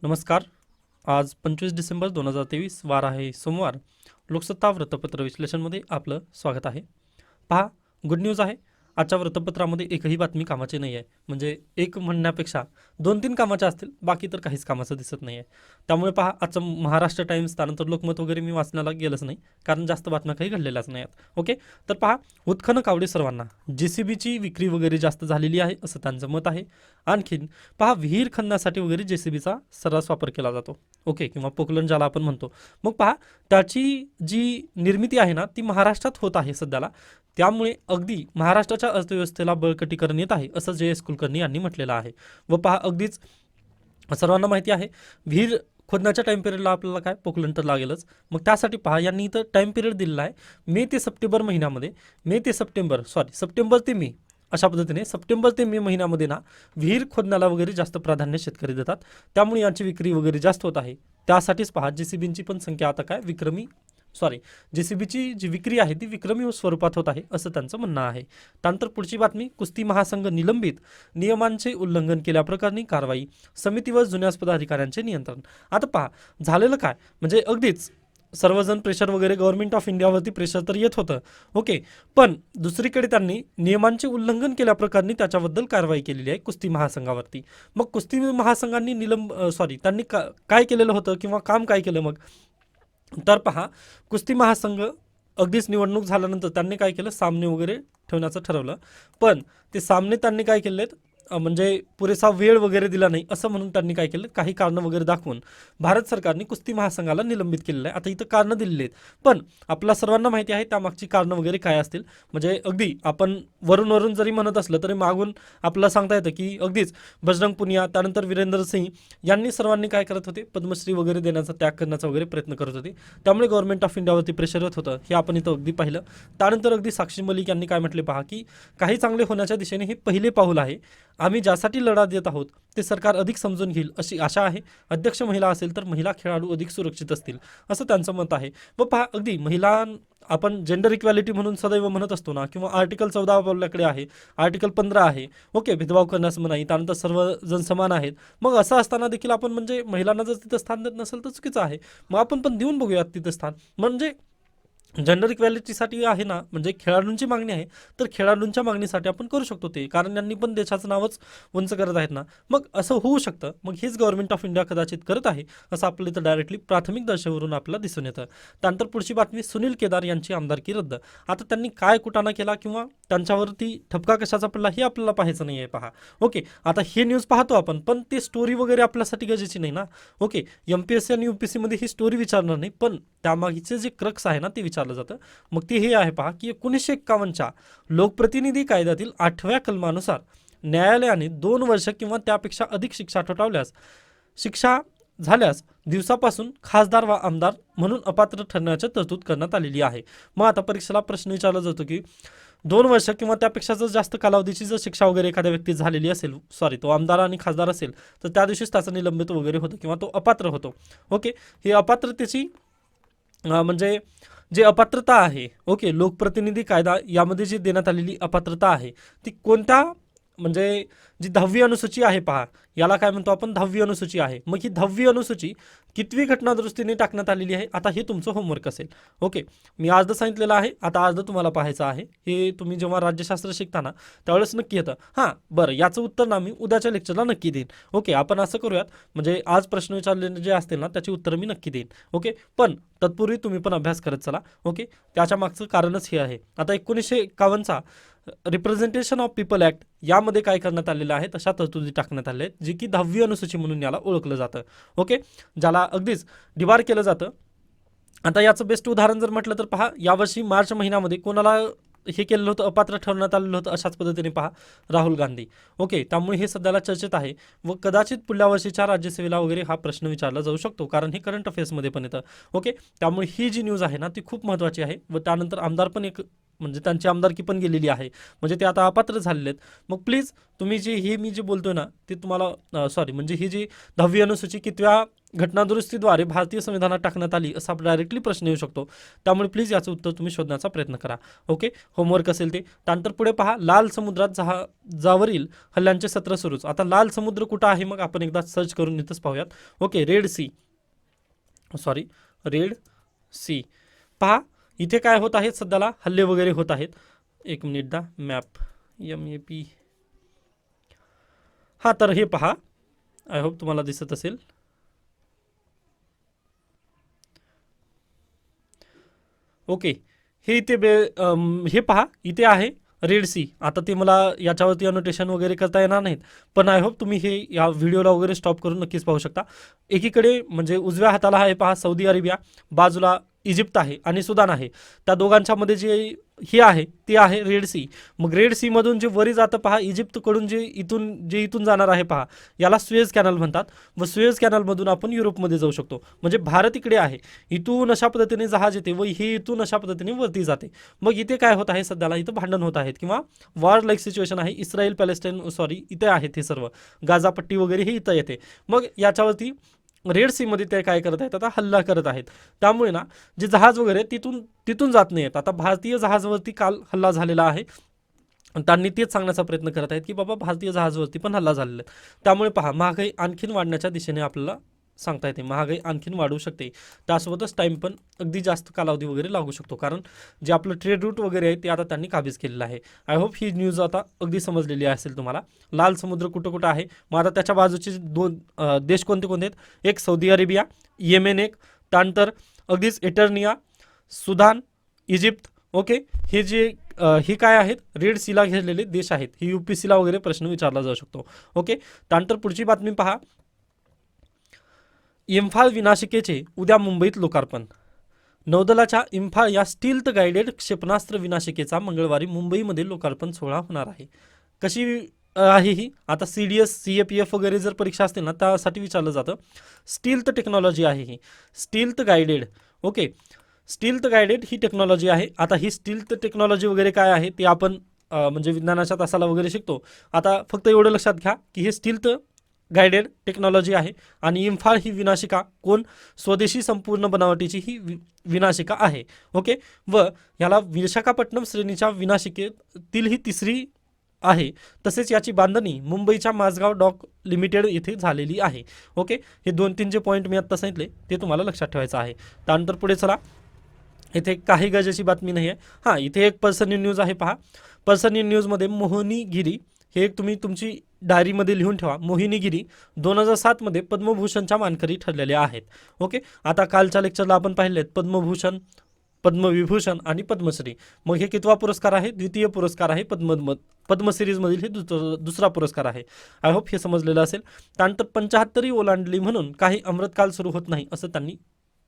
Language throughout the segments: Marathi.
नमस्कार. आज 25 डिसेंबर 2023 वार आहे सोमवार. लोकसत्ता वृत्तपत्र विश्लेषणमध्ये आपलं स्वागत आहे. पहा, गुड न्यूज आहे. आजच्या वृत्तपत्रामध्ये एकही बातमी कामाची नाही आहे. म्हणजे एक म्हणण्यापेक्षा 2-3 कामाच्या असतील, बाकी तर काहीच कामाचं दिसत नाही आहे. त्यामुळे पहा, आजचं महाराष्ट्र टाइम्स त्यानंतर लोकमत वगैरे मी वाचण्याला गेलंच नाही, कारण जास्त बातम्या काही घडलेल्याच नाही आहेत. ओके, तर पहा, उत्खनन आवडे सर्वांना. JCBची विक्री वगैरे जास्त झालेली आहे असं त्यांचं मत आहे. आणखीन पहा, विहीर खणण्यासाठी वगैरे JCBचा सर्रास वापर केला जातो. ओके, किंवा पोकलन ज्याला आपण म्हणतो. मग पहा, त्याची जी निर्मिती आहे ना, ती महाराष्ट्रात होत आहे सध्याला. त्यामुळे अगदी महाराष्ट्राच्या अर्थव्यवस्थेला बळकटीकरण येत आहे असं JS कुलकर्णी यांनी म्हटलेलं आहे. व पहा, अगदीच सर्वांना माहिती आहे, विहीर खोदण्याच्या टाईम पिरियडला आपल्याला काय पोकलन तर लागेलच. मग त्यासाठी पहा, यांनी इथं टाईम पिरियड दिलेला आहे सप्टेंबर ते मे अशा पद्धतीने सप्टेंबर ते मे महिन्यामध्ये ना विहीर खोदण्याला वगैरे जास्त प्राधान्य शेतकरी देतात. त्यामुळे यांची विक्री वगैरे जास्त होत आहे. त्यासाठीच पहा, JCBची पण संख्या आता काय JCBची जी विक्री आहे ती विक्रमी स्वरूपात होत आहे असं त्यांचं म्हणणं आहे. त्यानंतर पुढची बातमी, कुस्ती महासंघ निलंबित, नियमांचे उल्लंघन केल्याप्रकरणी कारवाई, समितीवर जुन्याच पदाधिकाऱ्यांचे नियंत्रण. आता पहा, झालेलं काय, म्हणजे अगदीच सर्वजण प्रेशर वगैरे गव्हर्नमेंट ऑफ इंडियावरती प्रेशर तर येत होतं. ओके, पण दुसरीकडे त्यांनी नियमांचे उल्लंघन केल्याप्रकरणी त्याच्याबद्दल कारवाई केलेली आहे कुस्ती महासंघावरती. मग कुस्ती महासंघांनी त्यांनी काय केलेलं होतं किंवा काम काय केलं मग, तर पहा, कुस्ती महासंघ अगदीच निवडणूक झाल्यानंतर त्यांनी काय केलं, सामने वगैरे ठेवण्याचं ठरवलं. पण ते सामने त्यांनी काय केलेत, म्हणजे पुरेसा वेळ वगैरे दिला नाही असं म्हणून त्यांनी काय केलं, काही कारणं वगैरे दाखवून भारत सरकारने कुस्ती महासंघाला निलंबित केलेलं आहे. आता इथं कारणं दिलेली आहेत, पण आपल्या सर्वांना माहिती आहे त्यामागची कारणं वगैरे काय असतील. म्हणजे अगदी आपण वरून जरी म्हणत असलं तरी मागून आपल्याला सांगता येतं की अगदीच बजरंग पुनिया, त्यानंतर वीरेंद्र सिंग यांनी सर्वांनी काय करत होते, पद्मश्री वगैरे देण्याचा, त्याग करण्याचा वगैरे प्रयत्न करत होते. त्यामुळे गव्हर्नमेंट ऑफ इंडियावरती प्रेशर येत होतं, हे आपण इथं अगदी पाहिलं. त्यानंतर अगदी साक्षी मलिक यांनी काय म्हटले पहा, की काही चांगले होण्याच्या दिशेने हे पहिले पाऊल आहे. आम्ही ज्यासाठी लढा देत आहोत ते सरकार अधिक समजून घेईल अशी आशा आहे. अध्यक्ष महिला असेल तर महिला खेळाडू अधिक सुरक्षित असतील असं त्यांचं मत आहे. व पहा, अगदी महिला आपण जेंडर इक्वॅलिटी म्हणून सदैव म्हणत असतो ना, किंवा आर्टिकल 14 आपल्याकडे आहे, आर्टिकल 15 आहे. ओके, भेदभाव करण्यास मनाई, त्यानंतर सर्वजण समान आहेत. मग असं असताना देखील आपण म्हणजे महिलांना जर तिथं स्थान देत नसेल तर चुकीचं आहे. मग आपण पण देऊन बघूयात तिथं स्थान. म्हणजे जेंडर इक्वॅलिटीसाठी आहे ना, म्हणजे खेळाडूंची मागणी आहे, तर खेळाडूंच्या मागणीसाठी आपण करू शकतो ते, कारण यांनी पण देशाचं नावच उंच करत आहेत ना. मग असं होऊ शकतं, मग हेच गव्हर्नमेंट ऑफ इंडिया कदाचित करत आहे असं आपल्याला इथं डायरेक्टली प्राथमिक दर्शेवरून आपल्याला दिसून येतं. त्यानंतर पुढची बातमी, सुनील केदार यांची आमदारकी रद्द. आता त्यांनी काय कुटाणा केला किंवा त्यांच्यावरती ठपका कशाचा पडला हे आपल्याला पाहायचं नाही आहे. पहा, ओके, आता हे न्यूज पाहतो आपण, पण ते स्टोरी वगैरे आपल्यासाठी गरजेची नाही ना. ओके, MPSC आणि UPSC मध्ये ही स्टोरी विचारणार नाही, पण त्यामागचे जे क्रक्स आहे ना ते विचारलं जातं. मग ते हे आहे पहा, की 1951च्या लोकप्रतिनिधी कायद्यातील 8व्या कलमानुसार न्यायालयाने 2 वर्ष किंवा त्यापेक्षा अधिक शिक्षा झाल्यास दिवसापासून खासदार व आमदार म्हणून अपात्र ठरण्याची तरतूद करण्यात आलेली आहे. मग आता परीक्षेला प्रश्न विचारला जातो की 2 वर्ष किंवा त्यापेक्षा जर जास्त कालावधीची जर शिक्षा वगैरे एखाद्या व्यक्ती झालेली असेल, तो आमदार आणि खासदार असेल, तर त्या दिवशीच त्याचं निलंबित वगैरे होतं किंवा तो अपात्र होतो. ओके, ही अपात्रतेची म्हणजे जे अपात्रता आहे, ओके, लोकप्रतिनिधी कायदा यामध्ये जी देण्यात आलेली अपात्रता आहे ती कोणत्या, म्हणजे जी 10वी अनुसूची आहे पहा, याला काय म्हणतो आपण, 10वी अनुसूची आहे. मग ही 10वी अनुसूची कितवी घटनादुरुस्तीने टाकण्यात आलेली आहे, आता हे तुमचं होमवर्क असेल. ओके, मी आज सांगितलेलं आहे, आता आज तुम्हाला पाहायचं आहे. हे तुम्ही जेव्हा राज्यशास्त्र शिकताना त्यावेळेस नक्की येतं. हां, बरं, याचं उत्तर ना मी उद्याच्या लेक्चरला नक्की देईन. ओके, आपण असं करूयात, म्हणजे आज प्रश्न विचारलेले जे असतील ना त्याची उत्तरं मी नक्की देईन. ओके, पण तत्पूर्वी तुम्ही पण अभ्यास करत चला. ओके, त्याच्या मागचं कारणच हे आहे. आता 1951चा रिप्रेझेंटेशन ऑफ पीपल ॲक्ट यामध्ये काय करण्यात आलेलं आहे, तशा तरतुदी टाकण्यात आल्या आहेत, जी की 10वी अनुसूची म्हणून याला ओळखलं जातं. ओके, ज्याला अगदीच डिबार केलं जातं. आता याचं बेस्ट उदाहरण जर म्हटलं तर पहा, यावर्षी मार्च महिन्यामध्ये कोणाला हे केलेलं होतं, अपात्र ठरवण्यात आलेलं होतं, अशाच पद्धतीने पहा, राहुल गांधी. ओके, त्यामुळे हे सध्याला चर्चेत आहे व कदाचित पुढल्या वर्षीच्या राज्यसेवेला वगैरे हा प्रश्न विचारला जाऊ शकतो, कारण हे करंट अफेअर्समध्ये पण येतं. ओके, त्यामुळे ही जी न्यूज आहे ना ती खूप महत्त्वाची आहे. व त्यानंतर आमदार पण एक, म्हणजे त्यांची आमदारकी पण गेलेली आहे, म्हणजे ते आता अपात्र झालेले आहेत. मग प्लीज तुम्ही मी जे बोलतोय ना ते तुम्हाला म्हणजे ही जी 10वी अनुसूची कितव्या घटनादुरुस्तीद्वारे भारतीय संविधानात टाकण्यात आली असा डायरेक्टली प्रश्न येऊ शकतो. त्यामुळे प्लीज याचं उत्तर तुम्ही शोधण्याचा प्रयत्न करा. ओके, होमवर्क असेल ते. त्यानंतर पुढे पहा, लाल समुद्रात जहाजावरील हल्ल्यांचे सत्र सुरूच. आता लाल समुद्र कुठं आहे मग आपण एकदा सर्च करून इथंच पाहूयात. ओके, रेड सी पहा, इथे काय होत आहे, सध्याला हल्ले वगैरे होत आहेत. एक मिनिट दा, मॅप MAP. हा, तर हे पहा, आय होप तुम्हाला दिसत असेल. ओके, हे इथे हे पहा, इथे आहे रेड सी. आता ते मला याच्यावरती अनोटेशन वगैरे करता येणार नाहीत, पण आय होप तुम्ही हे या व्हिडिओला वगैरे स्टॉप करून नक्कीच पाहू शकता. एकीकडे म्हणजे उजव्या हाताला आहे पहा सौदी अरेबिया, बाजूला इजिप्त आहे आणि सुदान आहे. त्या दोघांच्या मध्ये जे हे आहे ते आहे रेड सी. मग रेड सी मधून जे वरी जातं पहा, इजिप्तकडून जे इथून जाणार आहे पहा, याला सुएझ कॅनल म्हणतात. व सुएझ कॅनलमधून आपण युरोपमध्ये जाऊ शकतो. म्हणजे भारत इकडे आहे, इथून अशा पद्धतीने जहाज येते व हे इथून अशा पद्धतीने वरती जाते. मग इथे काय होत आहे, सध्याला इथं भांडण होत आहेत किंवा वॉर लाईक सिच्युएशन आहे. इस्रायल पॅलेस्टाईन इथे आहेत हे सर्व, गाझापट्टी वगैरे हे इथं येते. मग याच्यावरती रेड सी मध्ये ते काय करत आहेत, आता हल्ला करत आहेत. त्यामुळे ना जे जहाज वगैरे तिथून जात नाहीत. आता भारतीय जहाजावरती काल हल्ला झालेला आहे. त्यांनी तेच सांगण्याचा प्रयत्न करत आहेत की बाबा भारतीय जहाजावरती पण हल्ला झालेला आहे. त्यामुळे पहा, महागाई आणखीन वाढण्याच्या दिशेने आपल्याला सांगता येते. महागाई आणखीन वाढू शकते. त्यासोबतच टाईम पण अगदी जास्त कालावधी वगैरे लागू शकतो, कारण जे आपलं ट्रेड रूट वगैरे आहे ते आता त्यांनी काबीज केलेलं आहे. आय होप ही न्यूज आता अगदी समजलेली असेल तुम्हाला. लाल समुद्र कुठं कुठं आहे, मग आता त्याच्या बाजूचे दोन देश कोणते कोणते आहेत, एक सौदी अरेबिया, येमेन एक, त्यानंतर अगदीच इटर्निया, सुदान, इजिप्त. ओके, हे जे हे काय आहेत, रेड सीला घेरलेले देश आहेत. ही UPSCला वगैरे प्रश्न विचारला जाऊ शकतो. ओके, त्यानंतर पुढची बातमी पहा, इम्फाल विनाशिकेचे उद्या मुंबईत लोकार्पण. नौदलाच्या इम्फाल या स्टील्थ गाइडेड क्षेपणास्त्र विनाशिकेचा मंगळवारी मुंबईमध्ये लोकार्पण सोहळा होणार आहे. कशी आहे ही, आता CDS CAPF वगैरे जर परीक्षा असतील ना त्यासाठी विचारलं जातं. स्टील्थ टेक्नॉलॉजी आहे ही, stealth guided. Okay, stealth guided ही टेक्नॉलॉजी आहे. आता ही स्टील्थ टेक्नॉलॉजी वगैरे काय आहे ते आपण म्हणजे विज्ञानाच्या तासाला वगैरे शिकतो. आता फक्त एवढं लक्षात घ्या की हे स्टील्थ गाइडेड टेक्नॉलॉजी आहे आणि इम्फाल ही विनाशिका कोण, स्वदेशी संपूर्ण बनावटीची ही विनाशिका आहे. ओके, व याला विशाखापट्टणम श्रेणीच्या विनाशिकेतील ही तिसरी आहे. तसेच याची बांधणी मुंबईच्या माझगाव डॉक लिमिटेड येथे झालेली आहे. ओके, हे 2-3 जे पॉईंट मी आत्ता सांगितले ते तुम्हाला लक्षात ठेवायचं आहे. त्यानंतर पुढे चला, इथे काही गरजेची बातमी नाही आहे. हां, इथे एक पर्सनल न्यूज आहे पहा. पर्सनल न्यूजमध्ये मोहिनीगिरी, हे एक तुम्ही तुमची डायरीमध्ये लिहून ठेवा. मोहिनीगिरी 2007 मध्ये पद्मभूषणच्या मानकरी ठरलेल्या आहेत. ओके, आता कालच्या लेक्चरला आपण पाहिले पद्मभूषण, पद्मविभूषण आणि पद्मश्री. मग हे कितवा पुरस्कार आहे, द्वितीय पुरस्कार आहे. पद्म सिरीजमधील हे दुसरा पुरस्कार आहे. आय होप हे समजलेलं असेल. त्यानंतर 75 ओलांडली म्हणून काही अमृतकाल सुरू होत नाही असं त्यांनी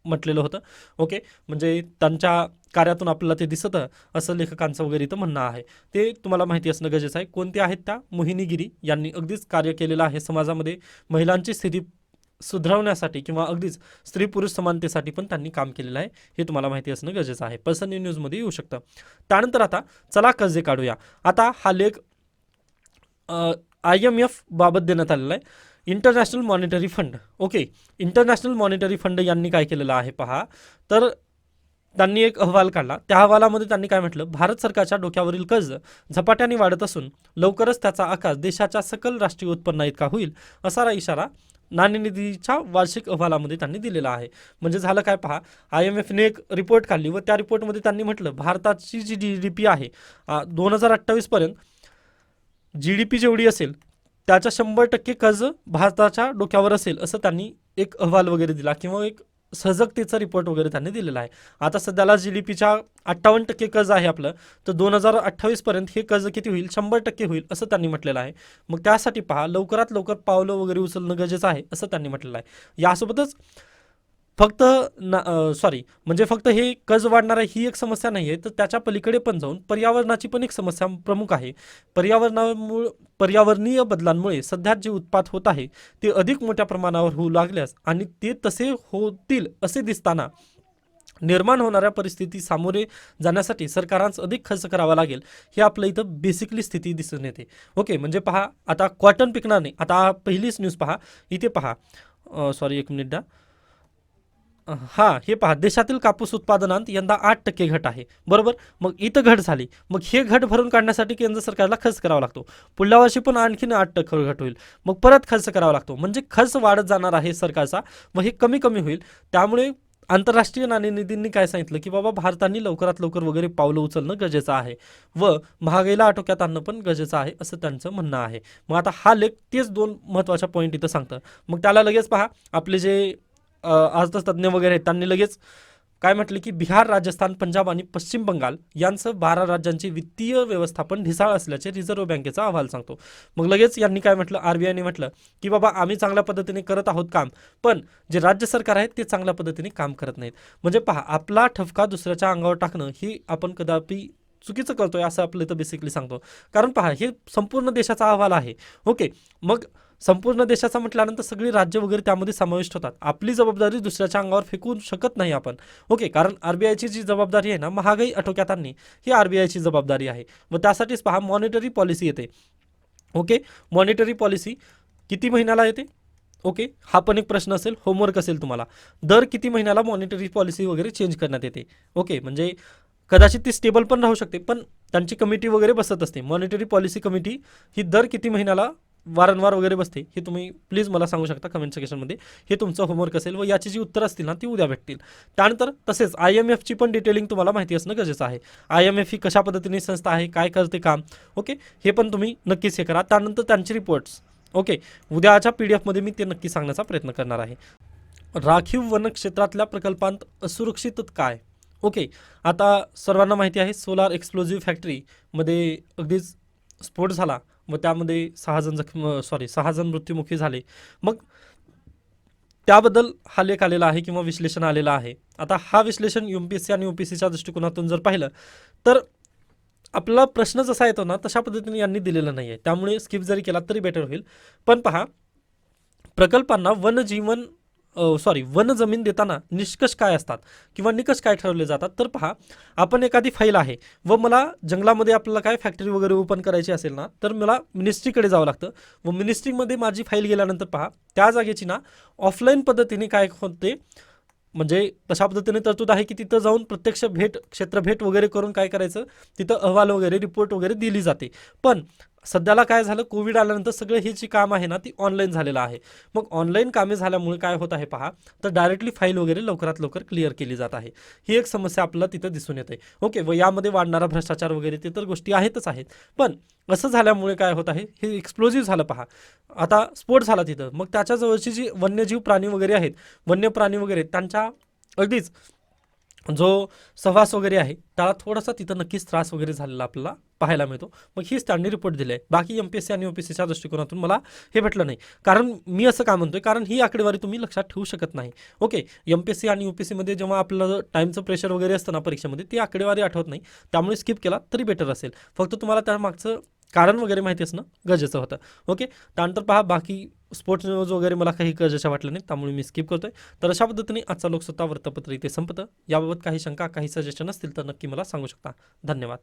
म्हटलेलं होतं. ओके, म्हणजे त्यांच्या कार्यातून आपल्याला ते दिसतं असं लेखकांचं वगैरे इथं म्हणणं आहे. ते तुम्हाला माहिती असणं गरजेचं आहे. कोणते आहेत त्या, मोहिनीगिरी यांनी अगदीच कार्य केलेलं आहे समाजामध्ये महिलांची स्थिती सुधारवण्यासाठी किंवा अगदीच स्त्री पुरुष समानतेसाठी पण त्यांनी काम केलेलं आहे. हे तुम्हाला माहिती असणं गरजेचं आहे. पर्सनल न्यूजमध्ये येऊ शकतं. त्यानंतर आता चला कर्जे काढूया. आता हा लेख IMF बाबत देण्यात आलेला आहे, international monetary fund. Okay, international monetary fund यांनी काय केलेलं आहे पहा, तर त्यांनी एक अहवाल काढला. त्या अहवालामध्ये त्यांनी काय म्हटलं, भारत सरकारच्या डोक्यावरील कर्ज झपाट्याने वाढत असून लवकरच त्याचा आकार देशाच्या सकल राष्ट्रीय उत्पन्ना इतका होईल असा इशारा नाणेनिधीच्या वार्षिक अहवालामध्ये त्यांनी दिलेला आहे. म्हणजे झालं काय पहा, IMFने एक रिपोर्ट काढली व त्या रिपोर्टमध्ये त्यांनी म्हटलं भारताची जी GDP आहे 2028 पर्यंत GDP जेवढी असेल त्याच्या 100% कर्ज भारताच्या डोक्यावर असेल असं त्यांनी एक अहवाल वगैरे दिला किंवा एक सजगतेचा रिपोर्ट वगैरे त्यांनी दिलेला आहे. आता सध्याला GDPच्या 58% कर्ज आहे आपलं, तर 2028 पर्यंत हे कर्ज किती होईल, 100% होईल असं त्यांनी म्हटलेलं आहे. मग त्यासाठी पहा लवकरात लवकर पावलं वगैरे उचलणं गरजेचं आहे असं त्यांनी म्हटलेलं आहे. यासोबतच फक्त म्हणजे फक्त हे कर्ज वाढणार आहे ही एक समस्या नाही आहे, तर त्याच्या पलीकडे पण जाऊन पर्यावरणाची पण एक समस्या प्रमुख आहे. पर्यावरणीय बदलांमुळे सध्या जे उत्पात होत आहे ते अधिक मोठ्या प्रमाणावर होऊ लागल्यास आणि ते तसे होतील असे दिसताना निर्माण होणाऱ्या परिस्थिती सामोरे जाण्यासाठी सरकारांच अधिक खर्च करावा लागेल, हे आपलं इथं बेसिकली स्थिती दिसून येते. ओके, म्हणजे पहा आता कॉटन पिकणार नाही. आता पहिलीच न्यूज पहा, इथे पहा सॉरी, एक मिनिट द्या. हां, हे पहा, देशातील कापूस उत्पादनात यंदा 8% घट आहे, बरोबर. मग इथं घट झाली, मग हे घट भरून काढण्यासाठी केंद्र सरकारला खर्च करावा लागतो. पुढल्या वर्षी पण आणखीन 8% घट होईल, मग परत खर्च करावा लागतो. म्हणजे खर्च वाढत जाणार आहे सरकारचा, मग हे कमी कमी होईल. त्यामुळे आंतरराष्ट्रीय नाणेनिधींनी काय सांगितलं की बाबा भारताने लवकरात लवकर वगैरे पावलं उचलणं गरजेचं आहे व महागाईला आटोक्यात आणणं पण गरजेचं आहे, असं त्यांचं म्हणणं आहे. मग आता हा लेख तेच दोन महत्त्वाच्या पॉईंट इथं सांगतं. मग त्याला लगेच पहा, आपले जे अर्थतज्ज्ञ वगैरे आहेत त्यांनी लगेच काय म्हटलं की बिहार, राजस्थान, पंजाब आणि पश्चिम बंगाल यांचं 12 राज्यांचे वित्तीय व्यवस्थापन ढिसाळ असल्याचे रिझर्व्ह बँकेचा अहवाल सांगतो. मग लगेच यांनी काय म्हटलं, आरबीआयने म्हटलं की बाबा आम्ही चांगल्या पद्धतीने करत आहोत काम, पण जे राज्य सरकार आहेत ते चांगल्या पद्धतीने काम करत नाहीत. म्हणजे पहा, आपला ठपका दुसऱ्याच्या अंगावर टाकणं ही आपण कदापि चुकीचं करतोय असं आपलं इथं बेसिकली सांगतो. कारण पहा, हे संपूर्ण देशाचा अहवाल आहे. ओके, मग संपूर्ण देशाचा म्हटल्यानंतर सगळी राज्य वगैरे त्यामध्ये समाविष्ट होतात. आपली जबाबदारी दुसऱ्याच्या अंगावर फेकू शकत नाही आपण. ओके, कारण आरबीआयची जी जबाबदारी आहे ना, महागाई आटोक्यात आणणे, ही आरबीआयची जबाबदारी आहे. मग त्यासाठीच पहा, मॉनिटरी पॉलिसी येते. ओके, मॉनिटरी पॉलिसी किती महिन्याला येते? ओके, हा पण एक प्रश्न असेल, होमवर्क असेल तुम्हाला. दर किती महिन्याला मॉनिटरी पॉलिसी वगैरे चेंज करण्यात येते? ओके, म्हणजे कदाचित ती स्टेबल पण राहू शकते, पण त्यांची कमिटी वगैरे बसत असते. मॉनिटरी पॉलिसी कमिटी ही दर किती महिन्याला वारंवार वगैरे बसते, हे तुम्ही प्लीज मला सांगू शकता कमेंट सेक्शनमध्ये. हे तुमचं होमवर्क असेल व याची जी उत्तर असतील ना ती उद्या भेटतील. त्यानंतर तसेच IMFची पण डिटेलिंग तुम्हाला माहिती असणं गरजेचं आहे. IMF ही कशा पद्धतीने संस्था आहे, काय करते काम, ओके, हे पण तुम्ही नक्कीच हे करा. त्यानंतर त्यांचे रिपोर्ट्स, ओके, उद्याच्या PDF मध्ये मी ते नक्की सांगण्याचा प्रयत्न करणार आहे. राखीव वन क्षेत्रातल्या प्रकल्पांत असुरक्षित काय? ओके, आता सर्वांना माहिती आहे सोलार एक्सप्लोजिव्ह फॅक्टरीमध्ये अगदीच स्फोट झाला व त्यामध्ये 6 जण मृत्युमुखी झाले. मग त्याबद्दल हा लेख आलेला आहे किंवा विश्लेषण आलेलं आहे. आता हा विश्लेषण UPSC आणि UPSCच्या दृष्टिकोनातून जर पाहिलं तर आपला प्रश्न जसा येतो ना तशा पद्धतीने यांनी दिलेला नाही आहे, त्यामुळे स्किप जरी केला तरी बेटर होईल. पण पहा, प्रकल्पांना वन जमीन देताना निष्कष काय असतात किंवा निकष काय ठरवले जातात? तर पहा, आपण एखादी फाईल आहे व मला जंगलामध्ये आपल्याला काय फॅक्टरी वगैरे ओपन करायची असेल ना, तर मला मिनिस्ट्रीकडे जावं लागतं व मिनिस्ट्रीमध्ये माझी फाईल गेल्यानंतर पहा, त्या जागेची ना ऑफलाईन पद्धतीने काय होते, म्हणजे तशा पद्धतीने तरतूद आहे की तिथं जाऊन प्रत्यक्ष क्षेत्रभेट वगैरे करून काय करायचं, तिथं अहवाल वगैरे रिपोर्ट वगैरे दिली जाते. पण सध्याला काय झालं, कोविड आल्यानंतर सगळं हे जी काम आहे ना ती ऑनलाईन झालेलं आहे. मग ऑनलाईन कामे झाल्यामुळे काय होत आहे पहा, तर डायरेक्टली फाईल वगैरे लवकरात लवकर क्लिअर केली जात आहे. ही एक समस्या आपल्याला तिथं दिसून येते. ओके, व यामध्ये वाढणारा भ्रष्टाचार वगैरे ते तर गोष्टी आहेतच आहेत. पण असं झाल्यामुळे काय होत आहे, हे एक्सप्लोजिव्ह झालं पहा, आता स्फोट झाला तिथं, मग त्याच्या जवळची जी वन्यजीव प्राणी वगैरे आहेत, वन्य प्राणी वगैरे त्यांच्या अगदीच जो सहवास वगैरे आहे त्याला थोडासा तिथं नक्कीच त्रास वगैरे झालेला आपल्याला पाहायला मिळतो. मग हीच त्यांनी रिपोर्ट दिले आहे. बाकी MPSC आणि UPSCच्या दृष्टिकोनातून मला हे भेटलं नाही. कारण मी असं का म्हणतोय, कारण ही आकडेवारी तुम्ही लक्षात ठेवू शकत नाही. ओके, MPSC आणि UPSCमध्ये जेव्हा आपलं टाईमचं प्रेशर वगैरे असतं ना परीक्षेमध्ये, ती आकडेवारी आठवत नाही, त्यामुळे स्किप केला तरी बेटर असेल. फक्त तुम्हाला त्यामागचं कारण वगैरे माहिती असणं गरजेचं होतं. ओके, त्यानंतर पहा, बाकी स्पोर्ट्स न्यूज वगैरे मला काही गरजेच्या वाटलं नाही, त्यामुळे मी स्किप करतोय. तर अशा पद्धतीने आजचा लोकसत्ता वृत्तपत्र इथे संपतं. याबाबत काही शंका, काही सजेशन असतील तर नक्की मला सांगू शकता. धन्यवाद.